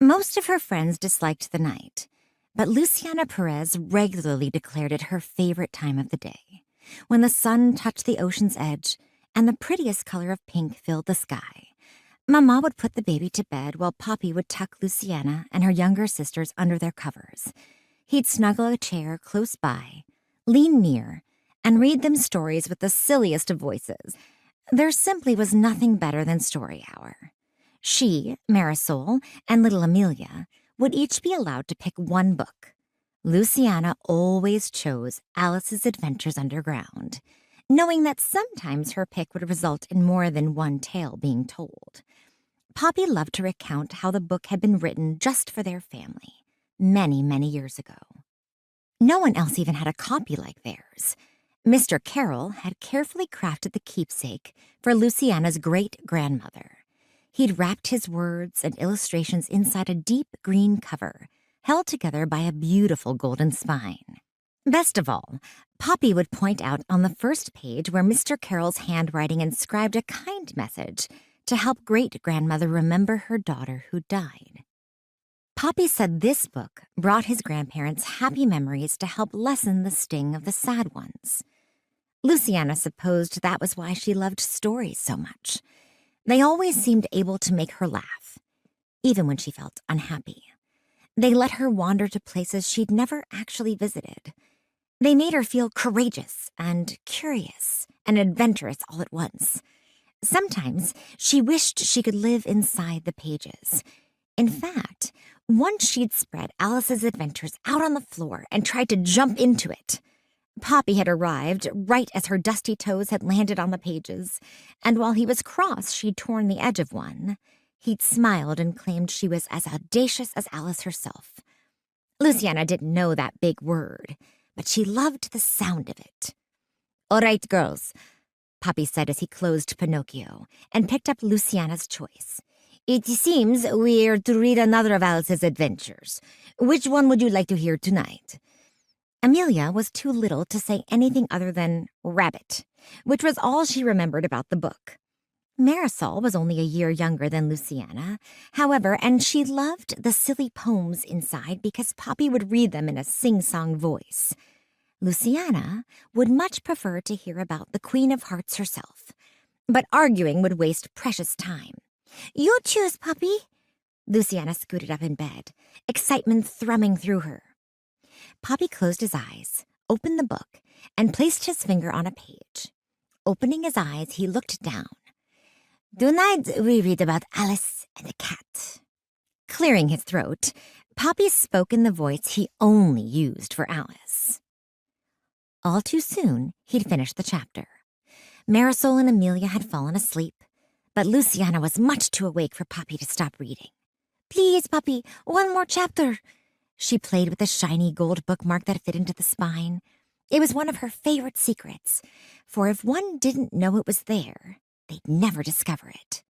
Most of her friends disliked the night, but Luciana Perez regularly declared it her favorite time of the day, when the sun touched the ocean's edge and the prettiest color of pink filled the sky. Mama would put the baby to bed while Poppy would tuck Luciana and her younger sisters under their covers. He'd snuggle a chair close by, lean near, and read them stories with the silliest of voices. There simply was nothing better than story hour. She, Marisol, and little Amelia would each be allowed to pick one book. Luciana always chose Alice's Adventures Underground, knowing that sometimes her pick would result in more than one tale being told. Poppy loved to recount how the book had been written just for their family, many, many years ago. No one else even had a copy like theirs. Mr. Carroll had carefully crafted the keepsake for Luciana's great-grandmother. He'd wrapped his words and illustrations inside a deep green cover, held together by a beautiful golden spine. Best of all, Poppy would point out on the first page where Mr. Carroll's handwriting inscribed a kind message to help great-grandmother remember her daughter who died. Poppy said this book brought his grandparents happy memories to help lessen the sting of the sad ones. Luciana supposed that was why she loved stories so much. They always seemed able to make her laugh, even when she felt unhappy. They let her wander to places she'd never actually visited. They made her feel courageous and curious and adventurous all at once. Sometimes she wished she could live inside the pages. In fact, once she'd spread Alice's Adventures out on the floor and tried to jump into it. Poppy had arrived right as her dusty toes had landed on the pages, and while he was cross she'd torn the edge of one, he'd smiled and claimed she was as audacious as Alice herself. Luciana didn't know that big word, but she loved the sound of it. "All right, girls," Poppy said as he closed Pinocchio and picked up Luciana's choice. "It seems we're to read another of Alice's adventures. Which one would you like to hear tonight?" Amelia was too little to say anything other than rabbit, which was all she remembered about the book. Marisol was only a year younger than Luciana, however, and she loved the silly poems inside because Poppy would read them in a sing-song voice. Luciana would much prefer to hear about the Queen of Hearts herself, but arguing would waste precious time. "You choose, Poppy." Luciana scooted up in bed, excitement thrumming through her. Poppy closed his eyes, opened the book, and placed his finger on a page. Opening his eyes, he looked down. "Tonight we read about Alice and the cat." Clearing his throat, Poppy spoke in the voice he only used for Alice. All too soon, he'd finished the chapter. Marisol and Amelia had fallen asleep, but Luciana was much too awake for Poppy to stop reading. "Please, Poppy, one more chapter." She played with the shiny gold bookmark that fit into the spine. It was one of her favorite secrets, for if one didn't know it was there, they'd never discover it.